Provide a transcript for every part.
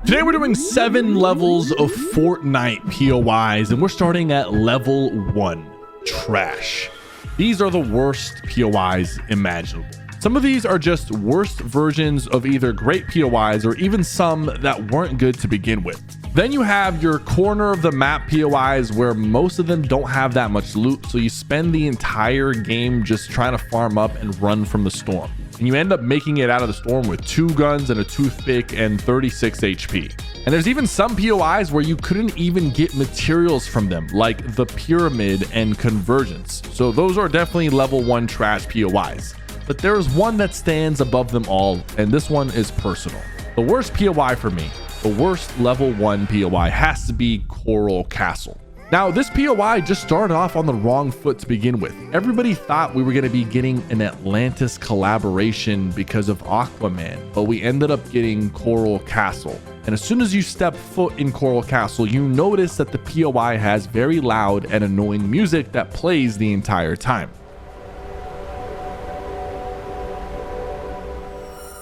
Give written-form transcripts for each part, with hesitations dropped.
Today we're doing 7 levels of Fortnite POIs, and we're starting at level 1, trash. These are the worst POIs imaginable. Some of these are just worst versions of either great POIs or even some that weren't good to begin with. Then you have your corner of the map POIs where most of them don't have that much loot, so you spend the entire game just trying to farm up and run from the storm. And you end up making it out of the storm with 2 guns and a toothpick and 36 HP. And there's even some POIs where you couldn't even get materials from them, like the pyramid and convergence. So those are definitely level 1 trash POIs. But there is one that stands above them all, and this one is personal. The worst POI for me, the worst level 1 POI has to be Coral Castle. Now, this POI just started off on the wrong foot to begin with. Everybody thought we were going to be getting an Atlantis collaboration because of Aquaman, but we ended up getting Coral Castle. And as soon as you step foot in Coral Castle, you notice that the POI has very loud and annoying music that plays the entire time.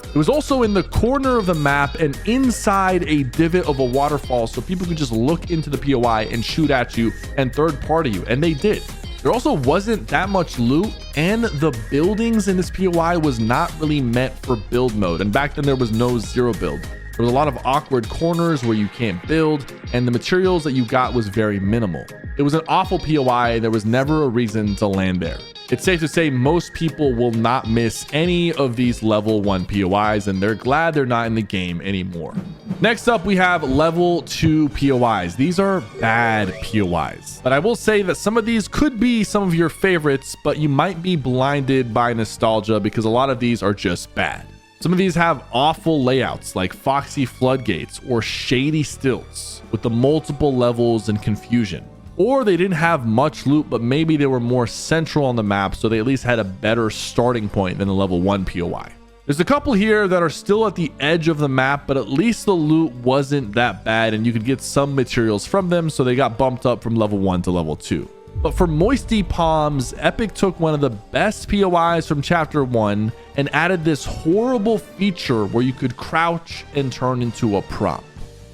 It was also in the corner of the map and inside a divot of a waterfall, so people could just look into the POI and shoot at you and third party you, and they did. There also wasn't that much loot, and the buildings in this POI was not really meant for build mode, and back then there was no zero build. There was a lot of awkward corners where you can't build, and the materials that you got was very minimal. It was an awful POI, and there was never a reason to land there. It's safe to say most people will not miss any of these level 1 POIs, and they're glad they're not in the game anymore. Next up, we have level 2 POIs. These are bad POIs, but I will say that some of these could be some of your favorites, but you might be blinded by nostalgia because a lot of these are just bad. Some of these have awful layouts like Foxy Floodgates or Shady Stilts with the multiple levels and confusion. Or they didn't have much loot, but maybe they were more central on the map, so they at least had a better starting point than a level 1 POI. There's a couple here that are still at the edge of the map, but at least the loot wasn't that bad and you could get some materials from them, so they got bumped up from level 1 to level 2. But for Moisty Palms, Epic took one of the best POIs from chapter 1 and added this horrible feature where you could crouch and turn into a prop.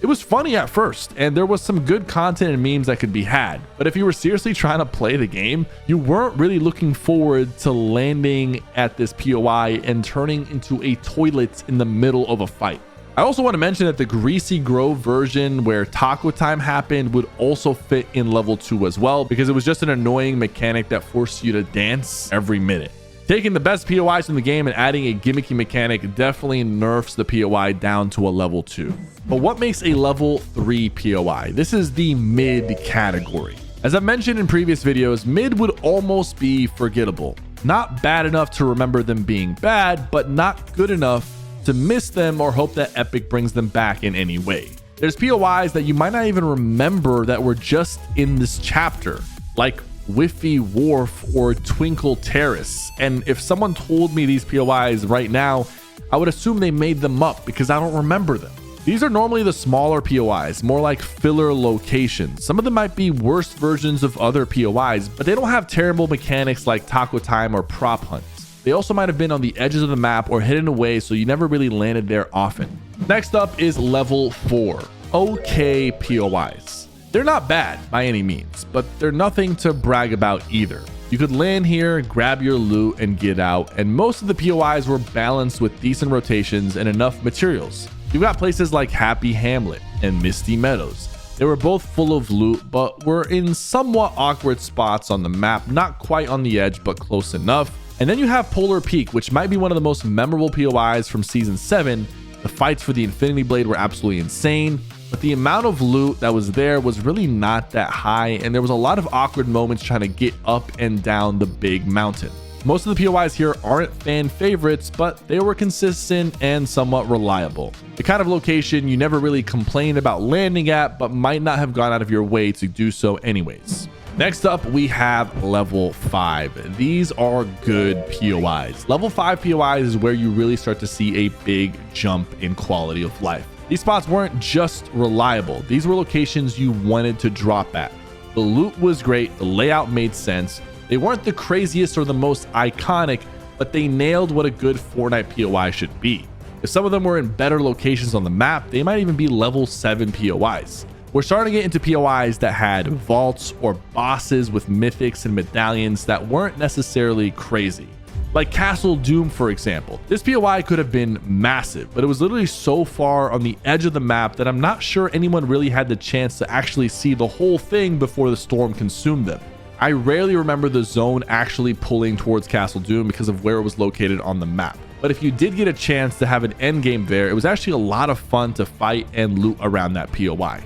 It was funny at first, and there was some good content and memes that could be had, but if you were seriously trying to play the game, you weren't really looking forward to landing at this POI and turning into a toilet in the middle of a fight. I also want to mention that the Greasy Grove version where taco time happened would also fit in level 2 as well, because it was just an annoying mechanic that forced you to dance every minute. Taking the best POIs from the game and adding a gimmicky mechanic definitely nerfs the POI down to a level 2. But what makes a level 3 POI? This is the mid category. As I've mentioned in previous videos, mid would almost be forgettable. Not bad enough to remember them being bad, but not good enough to miss them or hope that Epic brings them back in any way. There's POIs that you might not even remember that were just in this chapter, like Whiffy Wharf or Twinkle Terrace. And if someone told me these POIs right now, I would assume they made them up because I don't remember them. These are normally the smaller POIs, more like filler locations. Some of them might be worse versions of other POIs, but they don't have terrible mechanics like taco time or prop hunts. They also might have been on the edges of the map or hidden away, so you never really landed there often. Next up is level 4, okay POIs. They're not bad by any means, but they're nothing to brag about either. You could land here, grab your loot, and get out, and most of the POIs were balanced with decent rotations and enough materials. You've got places like Happy Hamlet and Misty Meadows. They were both full of loot, but were in somewhat awkward spots on the map, not quite on the edge, but close enough. And then you have Polar Peak, which might be one of the most memorable POIs from Season 7. The fights for the Infinity Blade were absolutely insane, but the amount of loot that was there was really not that high, and there was a lot of awkward moments trying to get up and down the big mountain. Most of the POIs here aren't fan favorites, but they were consistent and somewhat reliable. The kind of location you never really complained about landing at, but might not have gone out of your way to do so anyways. Next up, we have level 5. These are good POIs. Level 5 POIs is where you really start to see a big jump in quality of life. These spots weren't just reliable. These were locations you wanted to drop at. The loot was great. The layout made sense. They weren't the craziest or the most iconic, but they nailed what a good Fortnite POI should be. If some of them were in better locations on the map, they might even be level 7 POIs. We're starting to get into POIs that had vaults or bosses with mythics and medallions that weren't necessarily crazy. Like Castle Doom, for example. This POI could have been massive, but it was literally so far on the edge of the map that I'm not sure anyone really had the chance to actually see the whole thing before the storm consumed them. I rarely remember the zone actually pulling towards Castle Doom because of where it was located on the map. But if you did get a chance to have an end game there, it was actually a lot of fun to fight and loot around that POI.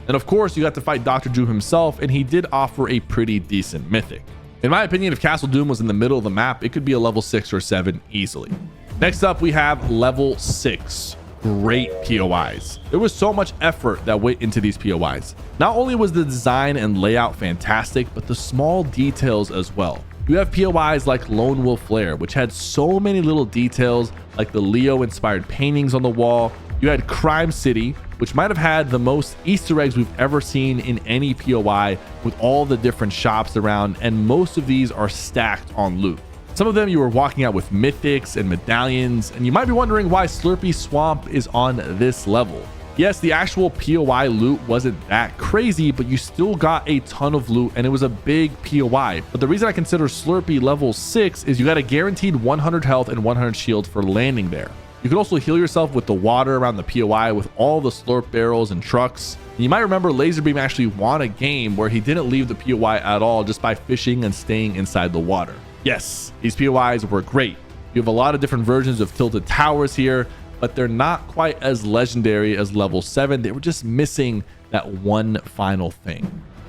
And of course, you got to fight Dr. Doom himself, and he did offer a pretty decent mythic. In my opinion, if Castle Doom was in the middle of the map, it could be a level 6 or 7 easily. Next up, we have level 6. Great POIs. There was so much effort that went into these POIs. Not only was the design and layout fantastic, but the small details as well. You have POIs like Lone Wolf Flare, which had so many little details like the Leo inspired paintings on the wall. You had Crime City, which might have had the most Easter eggs we've ever seen in any POI, with all the different shops around, and most of these are stacked on loot. Some of them you were walking out with mythics and medallions, and you might be wondering why Slurpy Swamp is on this level. Yes, the actual POI loot wasn't that crazy, but you still got a ton of loot and it was a big POI. But the reason I consider Slurpy level 6 is you got a guaranteed 100 health and 100 shield for landing there. You could also heal yourself with the water around the POI with all the slurp barrels and trucks. And you might remember Laserbeam actually won a game where he didn't leave the POI at all just by fishing and staying inside the water. Yes, these POIs were great. You have a lot of different versions of Tilted Towers here, but they're not quite as legendary as level 7. They were just missing that one final thing.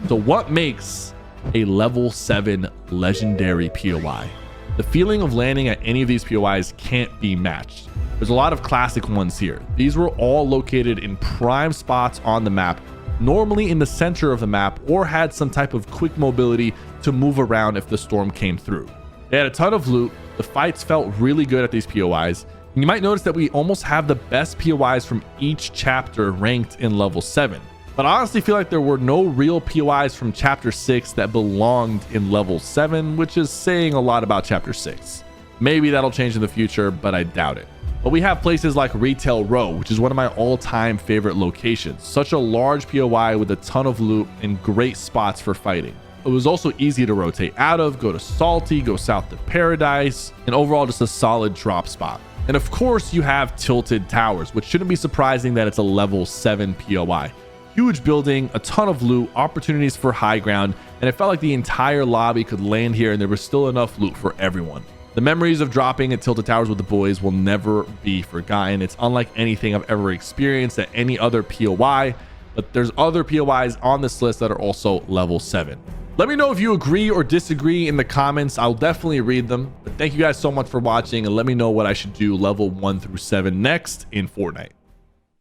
So what makes a level 7 legendary POI? The feeling of landing at any of these POIs can't be matched. There's a lot of classic ones here. These were all located in prime spots on the map, normally in the center of the map, or had some type of quick mobility to move around if the storm came through. They had a ton of loot. The fights felt really good at these POIs. And you might notice that we almost have the best POIs from each chapter ranked in level 7. But I honestly feel like there were no real POIs from chapter 6 that belonged in level 7, which is saying a lot about chapter 6. Maybe that'll change in the future, but I doubt it. But we have places like Retail Row, which is one of my all-time favorite locations. Such a large POI with a ton of loot and great spots for fighting. It was also easy to rotate out of, go to Salty, go south to Paradise, and overall just a solid drop spot. And of course you have Tilted Towers, which shouldn't be surprising that it's a level 7 POI. Huge building, a ton of loot, opportunities for high ground, and it felt like the entire lobby could land here and there was still enough loot for everyone. The memories of dropping at Tilted Towers with the boys will never be forgotten. It's unlike anything I've ever experienced at any other POI, but there's other POIs on this list that are also level 7. Let me know if you agree or disagree in the comments. I'll definitely read them. But thank you guys so much for watching, and let me know what I should do level 1 through 7 next in Fortnite.